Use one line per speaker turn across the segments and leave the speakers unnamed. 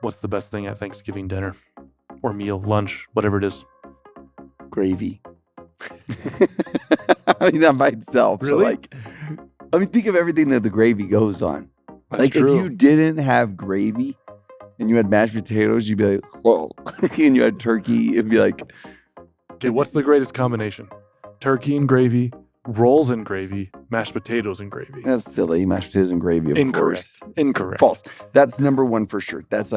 What's the best thing at Thanksgiving dinner? Or meal, lunch, whatever it is?
Gravy. I mean, not by itself.
Really?
Think of everything that the gravy goes on.
That's true.
If you didn't have gravy and you had mashed potatoes, you'd be like, whoa. And you had turkey, it'd be like...
Okay, what's the greatest combination? Turkey and gravy, rolls and gravy, mashed potatoes and gravy.
That's silly. Mashed potatoes and gravy, of
Incorrect.
course.
Incorrect.
False. That's number one for sure. That's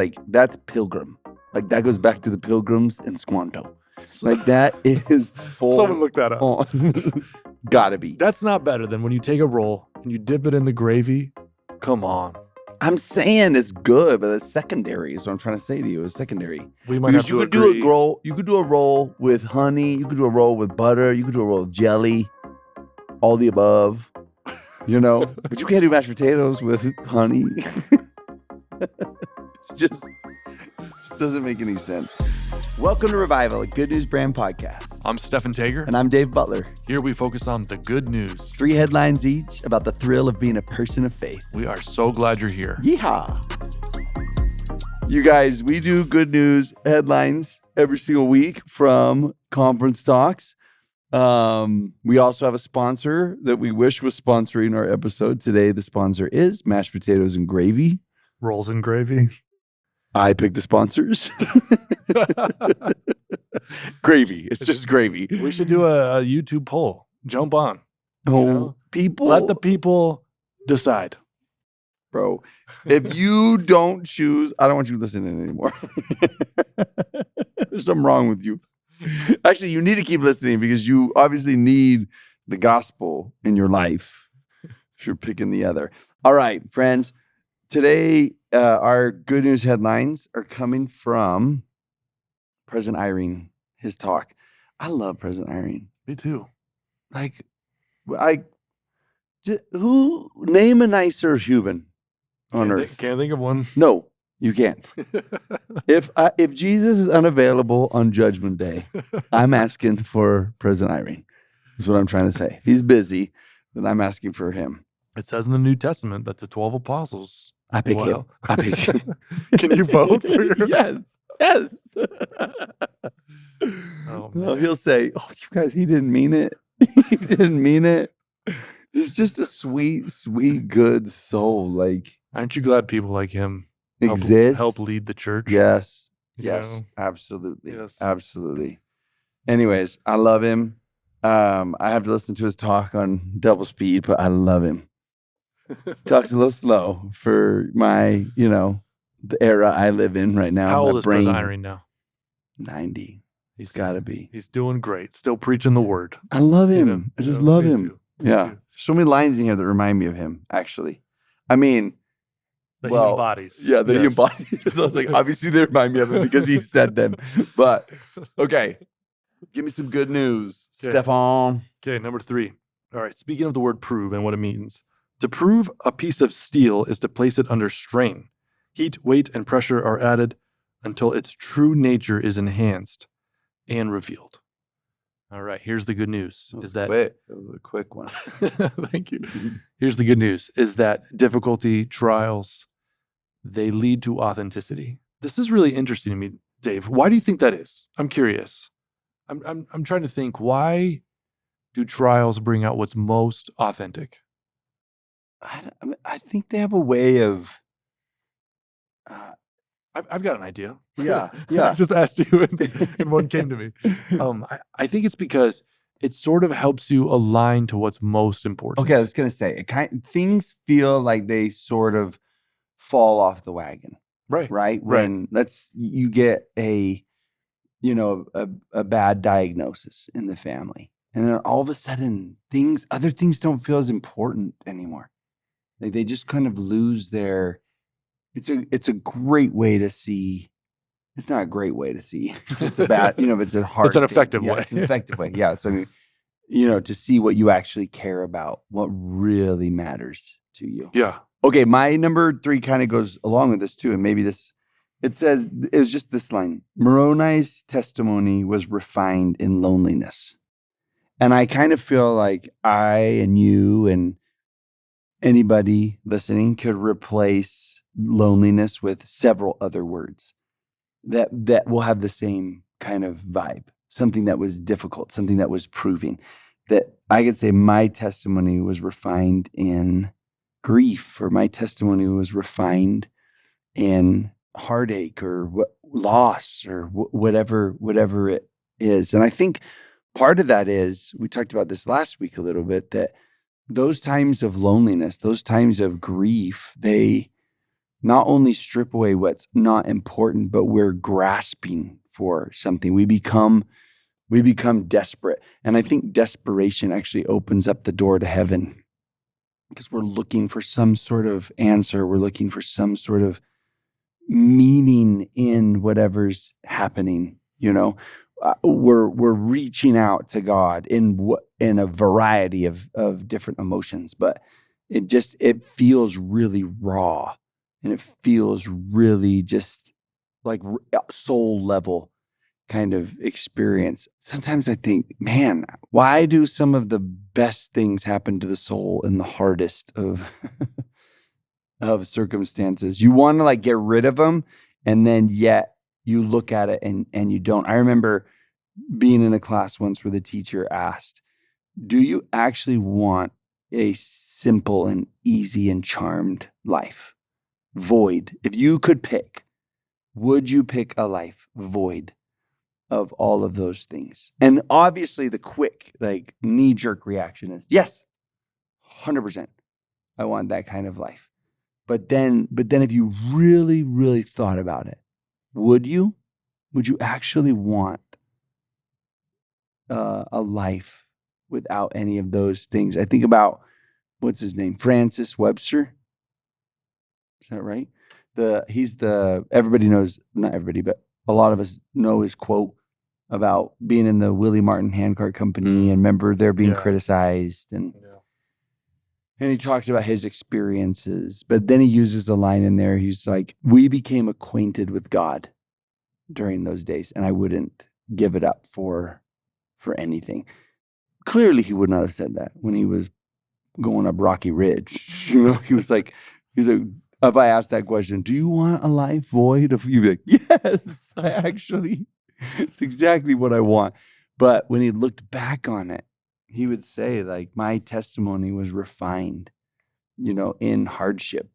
Pilgrim. Like, that goes back to the Pilgrims and Squanto. Like, that is full
Someone look that up.
on. Gotta be.
That's not better than when you take a roll and you dip it in the gravy. Come on.
I'm saying it's good, but it's secondary is what I'm trying to say to you. It's secondary.
We might
Because
have to
you could
agree.
do a roll. You could do a roll with honey. You could do a roll with butter. You could do a roll with jelly. All the above. But you can't do mashed potatoes with honey. It just doesn't make any sense. Welcome to Revival, a Good News Brand podcast.
I'm Stephan Taeger.
And I'm Dave Butler.
Here we focus on the good news.
3 headlines each about the thrill of being a person of faith.
We are so glad you're here.
Yeehaw. You guys, we do good news headlines every single week from Conference Talks. We also have a sponsor that we wish was sponsoring our episode. Today, the sponsor is mashed potatoes and gravy.
Rolls and gravy.
I picked the sponsors. Gravy. It's just gravy.
We should do a YouTube poll. Jump on.
People.
Let the people decide.
Bro, if you don't choose, I don't want you listening anymore. There's something wrong with you. Actually, you need to keep listening because you obviously need the gospel in your life if you're picking the other. All right, friends. Today, our good news headlines are coming from President Eyring, his talk. I love President Eyring.
Me too.
Who name a nicer human on earth?
Can't think of one.
No, you can't. If Jesus is unavailable on Judgment Day, I'm asking for President Eyring. Is what I'm trying to say. If he's busy, then I'm asking for him.
It says in the New Testament that the 12 apostles.
I pick him.
Can you vote for your?
Yes.
Oh,
well, he'll say, "Oh, you guys, he didn't mean it. He didn't mean it." He's just a sweet, sweet, good soul. Like,
aren't you glad people like him
exist?
Help lead the church?
Yes.
You
Yes.
know?
Absolutely.
Yes.
Absolutely. Anyways, I love him. I have to listen to his talk on double speed, but I love him. Talks a little slow for my, the era I live in right now.
How
My
old is
brain,
President Eyring now?
90.
He's
Got to be.
He's doing great. Still preaching the word.
I love him.
You know,
I just love
me
him.
too. Me
Yeah.
too.
So many lines in here that remind me of him, actually. I mean,
That
well,
he embodies.
yeah, that he
Yes.
embodies. So I was like, obviously they remind me of him because he said them. But, okay. Give me some good news,
Okay.
Stephan.
Okay, number 3. All right, speaking of the word prove and what it means. To prove a piece of steel is to place it under strain. Heat, weight, and pressure are added until its true nature is enhanced and revealed. All right, here's the good news.
That was
Is that
quick. That was a quick one.
Thank you. Here's the good news is that difficulty, trials, they lead to authenticity. This is really interesting to me, Dave. Why do you think that is? I'm curious. I'm trying to think, why do trials bring out what's most authentic?
I think they have a way of...
I've got an idea.
Yeah.
I just asked you and one came to me. I think it's because it sort of helps you align to what's most important.
Okay, I was going to say, things feel like they sort of fall off the wagon, right? When you get a bad diagnosis in the family, and then all of a sudden other things don't feel as important anymore. Like they just kind of lose their. It's a great way to see. It's not a great way to see. It's a bad, it's a hard.
It's an effective way.
It's an effective way. Yeah. So I mean, to see what you actually care about, what really matters to you.
Yeah.
Okay, my number 3 kind of goes along with this too, and maybe it was just this line: Moroni's testimony was refined in loneliness, and I kind of feel like I and you and anybody listening could replace loneliness with several other words that will have the same kind of vibe. Something that was difficult, something that was proving. That I could say my testimony was refined in grief, or my testimony was refined in heartache or loss or whatever it is. And I think part of that is, we talked about this last week a little bit, that those times of loneliness, those times of grief, they not only strip away what's not important, but we're grasping for something. We become desperate. And I think desperation actually opens up the door to heaven, because we're looking for some sort of answer. We're looking for some sort of meaning in whatever's happening. We're reaching out to God in a variety of different emotions, but it feels really raw, and it feels really just like soul level kind of experience. Sometimes I think, man, why do some of the best things happen to the soul in the hardest of of circumstances? You want to like get rid of them, and then yet you look at it and you don't. I remember being in a class once where the teacher asked, do you actually want a simple and easy and charmed life? Void. If you could pick, would you pick a life void of all of those things? And obviously the quick, like, knee-jerk reaction is yes, 100%. I want that kind of life. But then if you really, really thought about it, would you actually want a life without any of those things? I think about, what's his name? Francis Webster. Is that right? Everybody knows, not everybody, but a lot of us know his quote about being in the Willie Martin handcart company, and remember they're being criticized, and he talks about his experiences, but then he uses a line in there. He's like, we became acquainted with God during those days, and I wouldn't give it up for anything. Clearly he would not have said that when he was going up Rocky Ridge. He was like, if I asked that question, do you want a life void of, you'd be like, yes, it's exactly what I want. But when he looked back on it, he would say, like, my testimony was refined, in hardship,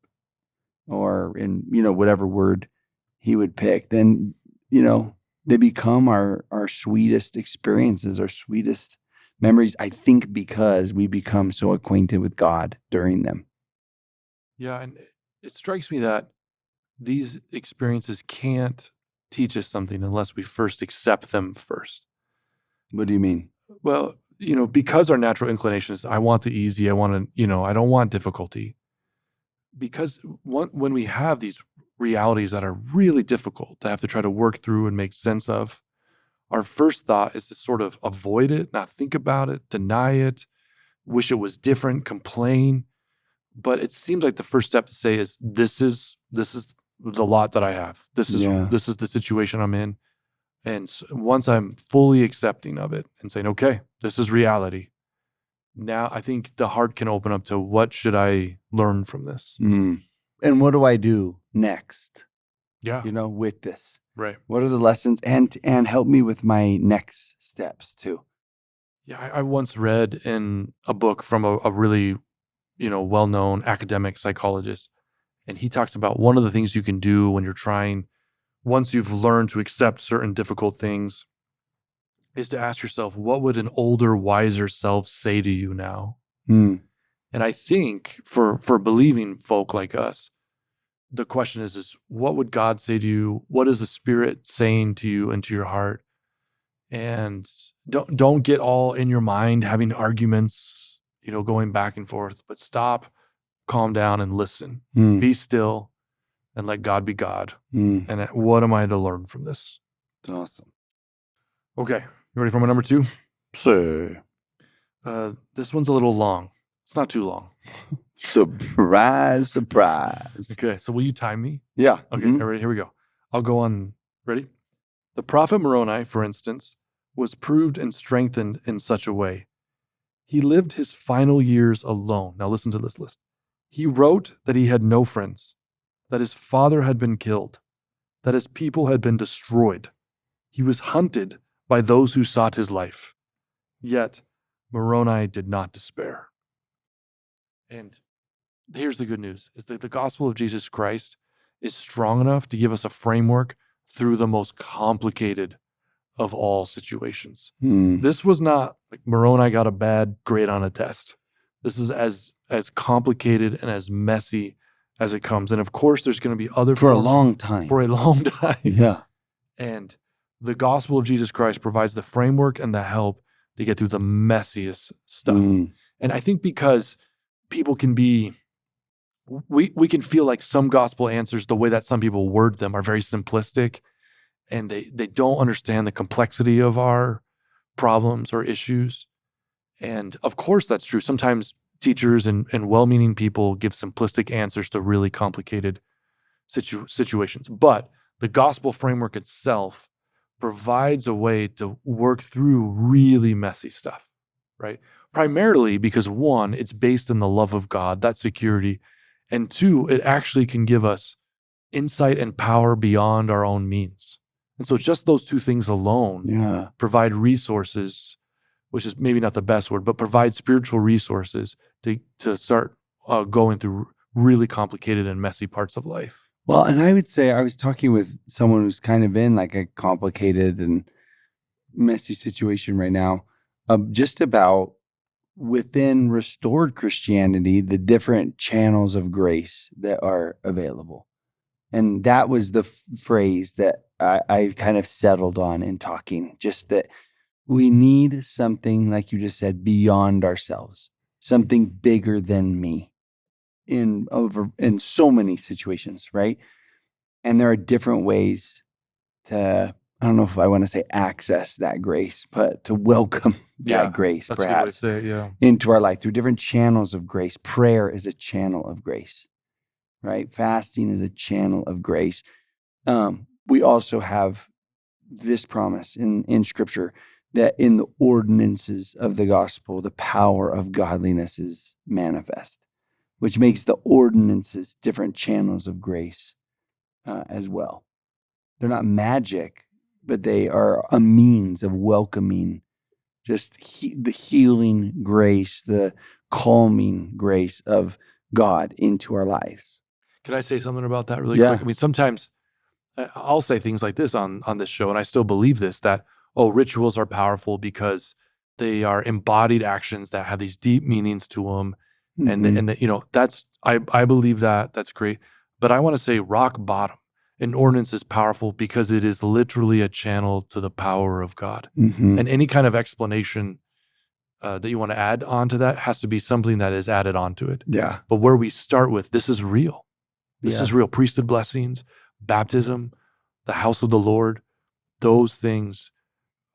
or in, whatever word he would pick. Then, they become our sweetest experiences, our sweetest memories, I think, because we become so acquainted with God during them.
Yeah, and it strikes me that these experiences can't teach us something unless we first accept them first.
What do you mean?
Well, because our natural inclination is, I want the easy, I want to, I don't want difficulty. Because when we have these realities that are really difficult to have to try to work through and make sense of, our first thought is to sort of avoid it, not think about it, deny it, wish it was different, complain. But it seems like the first step to say is, this is the lot that I have. This is the situation I'm in. And once I'm fully accepting of it and saying, okay, this is reality, now I think the heart can open up to, what should I learn from this?
And what do I do next?
Yeah.
With this.
Right.
What are the lessons? And help me with my next steps too.
Yeah, I once read in a book from a really, well-known academic psychologist, and he talks about one of the things you can do when you're trying, once you've learned to accept certain difficult things, is to ask yourself, what would an older, wiser self say to you now? And I think for believing folk like us, the question is what would God say to you? What is the Spirit saying to you and to your heart? And don't get all in your mind having arguments, going back and forth, but stop, calm down, and listen. Be still and let God be God. And what am I to learn from this?
It's awesome.
Okay, you ready for my number 2?
Sir.
This one's a little long. It's not too long.
Surprise.
Okay, so will you time me?
Yeah.
Okay, ready? Here we go. I'll go on. Ready? The prophet Moroni, for instance, was proved and strengthened in such a way. He lived his final years alone. Now listen to this list. He wrote that he had no friends. that his father had been killed, that his people had been destroyed. He was hunted by those who sought his life. Yet Moroni did not despair. And here's the good news, is that the gospel of Jesus Christ is strong enough to give us a framework through the most complicated of all situations. This was not like Moroni got a bad grade on a test. This is as complicated and as messy as it comes. And of course, there's going to be other
For a
forms
long time.
for a long time.
Yeah.
And the gospel of Jesus Christ provides the framework and the help to get through the messiest stuff. And I think because people can be, we can feel like some gospel answers, the way that some people word them, are very simplistic, and they don't understand the complexity of our problems or issues. And of course, that's true. Sometimes teachers and well-meaning people give simplistic answers to really complicated situations. But the gospel framework itself provides a way to work through really messy stuff, right? Primarily because, one, it's based in the love of God, that security. And two, it actually can give us insight and power beyond our own means. And so just those two things alone provide resources, which is maybe not the best word, but provide spiritual resources to start going through really complicated and messy parts of life.
Well, and I would say I was talking with someone who's kind of in like a complicated and messy situation right now, just about within restored Christianity, the different channels of grace that are available. And that was the phrase that I kind of settled on in talking, just that we need something, like you just said, beyond ourselves, something bigger than me in so many situations, right? And there are different ways to, I don't know if I want to say access that grace, but to welcome that grace,
that's
perhaps,
a good way to say it,
into our life through different channels of grace. Prayer is a channel of grace, right? Fasting is a channel of grace. We also have this promise in Scripture that in the ordinances of the gospel, the power of godliness is manifest, which makes the ordinances different channels of grace as well. They're not magic, but they are a means of welcoming just the healing grace, the calming grace of God into our lives.
Can I say something about that really quick? I mean, sometimes I'll say things like this on this show, and I still believe this, that, rituals are powerful because they are embodied actions that have these deep meanings to them. And that's, I believe that, that's great. But I want to say rock bottom, an ordinance is powerful because it is literally a channel to the power of God. And any kind of explanation that you want to add onto that has to be something that is added onto it.
Yeah.
But where we start with, this is real. This is real. Priesthood blessings, baptism, the house of the Lord, those things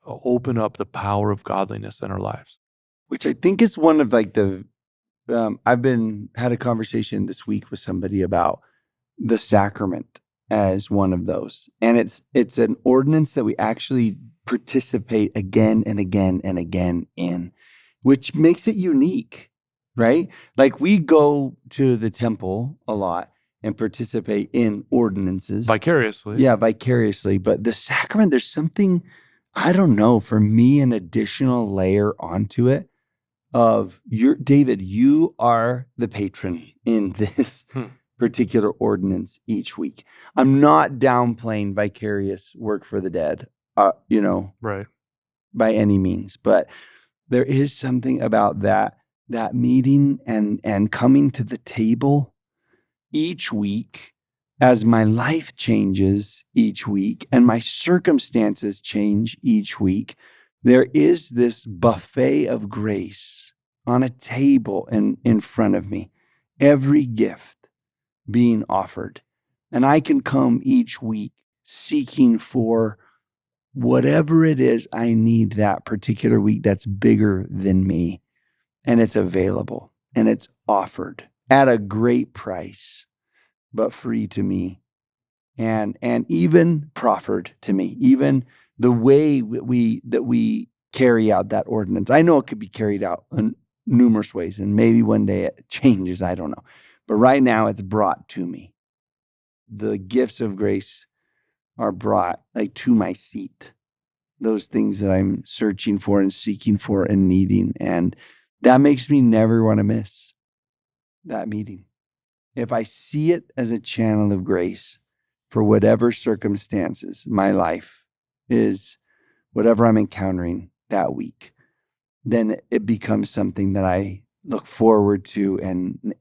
open up the power of godliness in our lives.
Which I think is one of like had a conversation this week with somebody about the sacrament as one of those. And it's an ordinance that we actually participate again and again and again in, which makes it unique, right? Like we go to the temple a lot and participate in ordinances.
Vicariously.
Yeah, vicariously. But the sacrament, there's something, I don't know, for me, an additional layer onto it of David, you are the patron in this particular ordinance each week. I'm not downplaying vicarious work for the dead,
right,
by any means, but there is something about that meeting and coming to the table each week as my life changes each week and my circumstances change each week. There is this buffet of grace on a table in front of me, every gift being offered. And I can come each week seeking for whatever it is I need that particular week that's bigger than me. And it's available and it's offered at a great price, but free to me. And even proffered to me, even the way that we carry out that ordinance. I know it could be carried out in numerous ways, and maybe one day it changes, I don't know. But right now it's brought to me. the gifts of grace are brought like to my seat. Those things that I'm searching for and seeking for and needing. And that makes me never want to miss that meeting. If I see it as a channel of grace for whatever circumstances my life is, whatever I'm encountering that week, then it becomes something that I look forward to and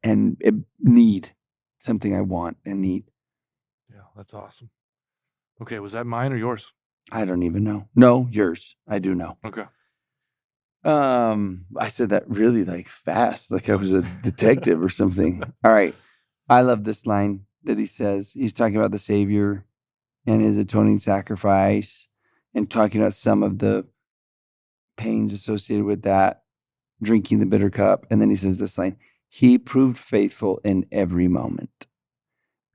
need, something I want and need.
Yeah, that's awesome. Okay, was that mine or yours?
I don't even know. No, yours. I do know.
Okay.
I said that really like fast, like I was a detective or something. All right. I love this line that he says. He's talking about the Savior and his atoning sacrifice and talking about some of the pains associated with that, drinking the bitter cup. And then he says this line, he proved faithful in every moment.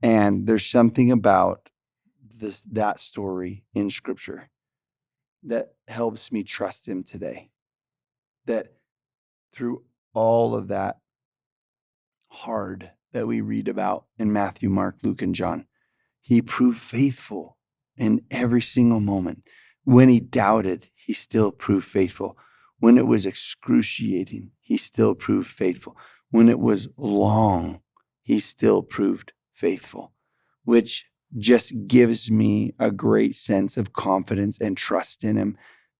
And there's something about that story in Scripture that helps me trust him today. That through all of that hard that we read about in Matthew, Mark, Luke, and John, he proved faithful in every single moment. When he doubted, he still proved faithful. When it was excruciating, he still proved faithful. When it was long, he still proved faithful, which just gives me a great sense of confidence and trust in him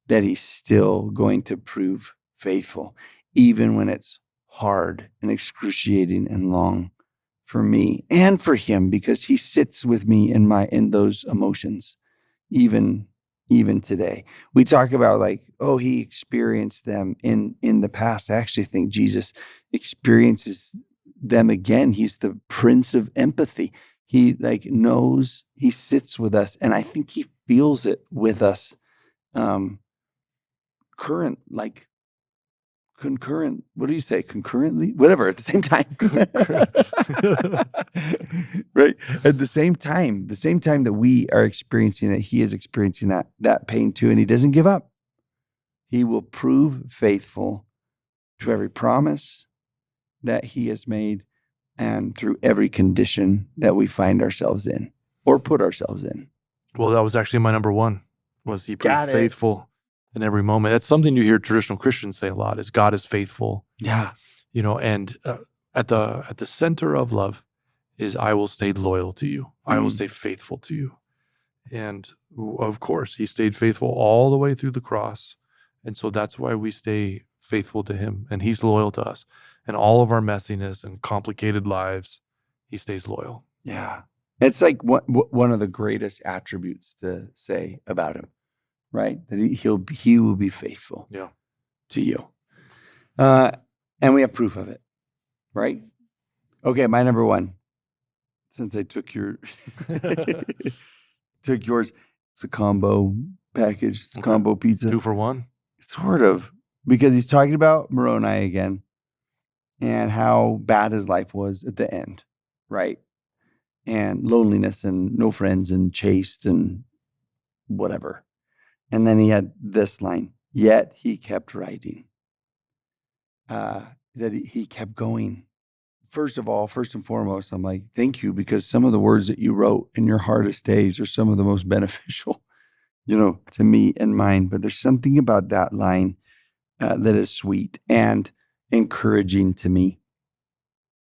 that he's still going to prove faithful, even when it's hard and excruciating and long for me and for him, because he sits with me in those emotions, even today. We talk about like, oh, he experienced them in the past. I actually think Jesus experiences them again. He's the Prince of empathy. He like knows, he sits with us, and I think he feels it with us. Concurrent, what do you say? Concurrently? Whatever, at the same time. Right? At the same time that we are experiencing it, he is experiencing that pain too, and he doesn't give up. He will prove faithful to every promise that he has made and through every condition that we find ourselves in or put ourselves in.
Well, that was actually my number one, was he proved faithful in every moment. That's something you hear traditional Christians say a lot, is God is faithful.
Yeah.
And at the center of love is I will stay loyal to you. I will stay faithful to you. And of course, he stayed faithful all the way through the cross. And so that's why we stay faithful to him, and he's loyal to us. And all of our messiness and complicated lives, he stays loyal.
Yeah. It's like one of the greatest attributes to say about him, right? That he will be faithful to you. And we have proof of it, right? Okay, my number one, since I took yours, it's a combo package. It's a combo pizza.
2 for 1?
Sort of, because he's talking about Moroni again and how bad his life was at the end, right? And loneliness and no friends and chased and whatever. And then he had this line, yet he kept writing, that he kept going. First and foremost, I'm like, thank you, because some of the words that you wrote in your hardest days are some of the most beneficial, to me and mine. But there's something about that line that is sweet and encouraging to me.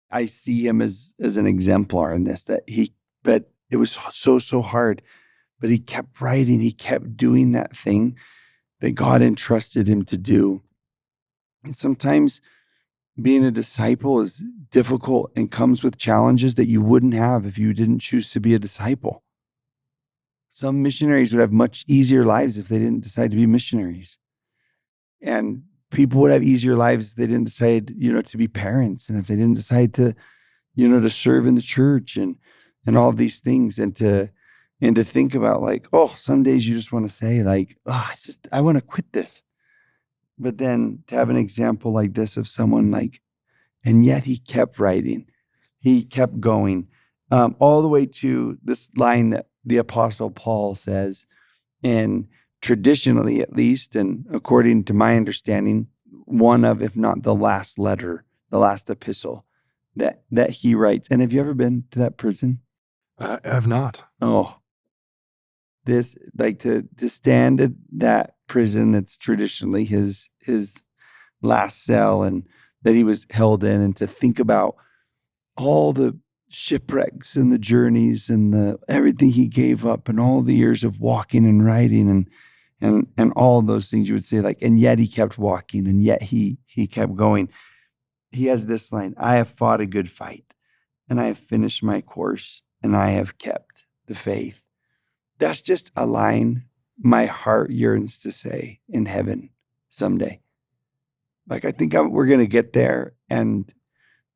I see him as an exemplar in this, but it was so hard, but he kept writing. He kept doing that thing that God entrusted him to do. And sometimes being a disciple is difficult and comes with challenges that you wouldn't have if you didn't choose to be a disciple. Some missionaries would have much easier lives if they didn't decide to be missionaries. And people would have easier lives if they didn't decide, to be parents, and if they didn't decide to, to serve in the church and all of these things, and to think about like, oh, some days you just want to say like, oh, I want to quit this. But then to have an example like this of someone like, and yet he kept writing, he kept going, all the way to this line that the Apostle Paul says, and traditionally at least, and according to my understanding, one of, if not the last letter, the last epistle that he writes. And have you ever been to that prison?
I have not.
Oh, this, like, to stand at that prison that's traditionally his last cell, and that he was held in, and to think about all the shipwrecks and the journeys and the everything he gave up, and all the years of walking and writing and all those things, you would say, like, and yet he kept walking, and yet he kept going. He has this line: I have fought a good fight, and I have finished my course, and I have kept the faith. That's just a line my heart yearns to say in heaven someday. Like, I think we're going to get there, and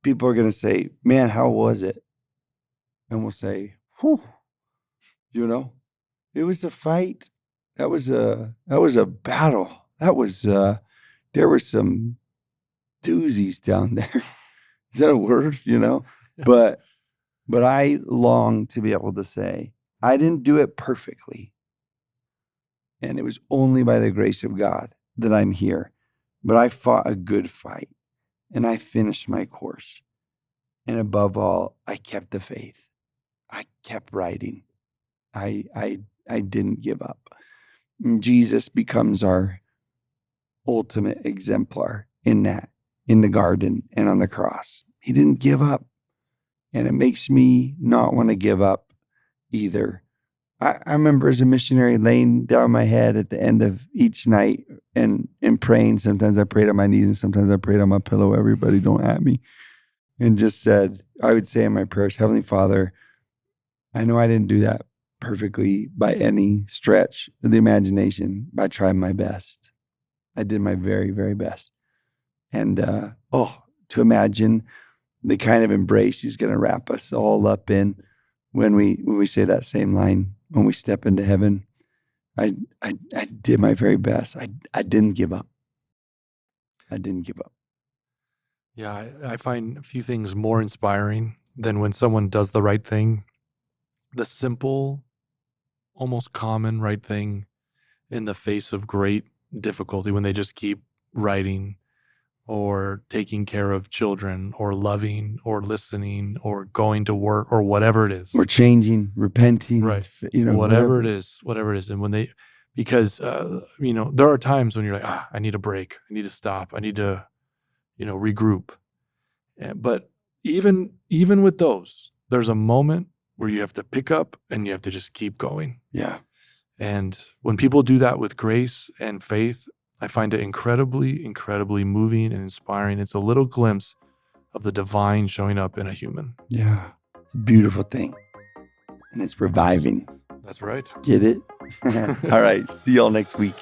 people are going to say, man, how was it? And we'll say, whew, it was a fight. That was a battle. That was, there were some doozies down there. Is that a word? But I long to be able to say, I didn't do it perfectly. And it was only by the grace of God that I'm here. But I fought a good fight, and I finished my course. And above all, I kept the faith. I kept writing. I didn't give up. And Jesus becomes our ultimate exemplar in that, in the garden and on the cross. He didn't give up. And it makes me not want to give up either. I remember as a missionary laying down my head at the end of each night and praying. Sometimes I prayed on my knees, and sometimes I prayed on my pillow. Everybody don't at me. And just said, I would say in my prayers, Heavenly Father, I know I didn't do that perfectly by any stretch of the imagination, but I tried my best. I did my very, very best. And to imagine the kind of embrace he's going to wrap us all up in when we say that same line, when we step into heaven. I did my very best. I didn't give up. I didn't give up.
Yeah, I find a few things more inspiring than when someone does the right thing. The simple, almost common right thing in the face of great difficulty, when they just keep writing or taking care of children or loving or listening or going to work or whatever it is.
Or changing, repenting.
Right. Whatever it is. And when they, because, there are times when you're like, I need a break. I need to stop. I need to, regroup. But even with those, there's a moment where you have to pick up and you have to just keep going.
Yeah.
And when people do that with grace and faith, I find it incredibly, incredibly moving and inspiring. It's a little glimpse of the divine showing up in a human.
Yeah. It's a beautiful thing. And it's reviving.
That's right.
Get it? All right. See y'all next week.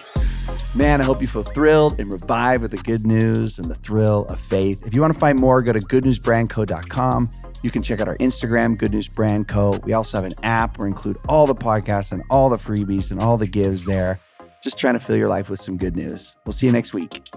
Man, I hope you feel thrilled and revived with the good news and the thrill of faith. If you want to find more, go to goodnewsbrandco.com. You can check out our Instagram, Good News Brand Co. We also have an app where we include all the podcasts and all the freebies and all the gives there. Just trying to fill your life with some good news. We'll see you next week.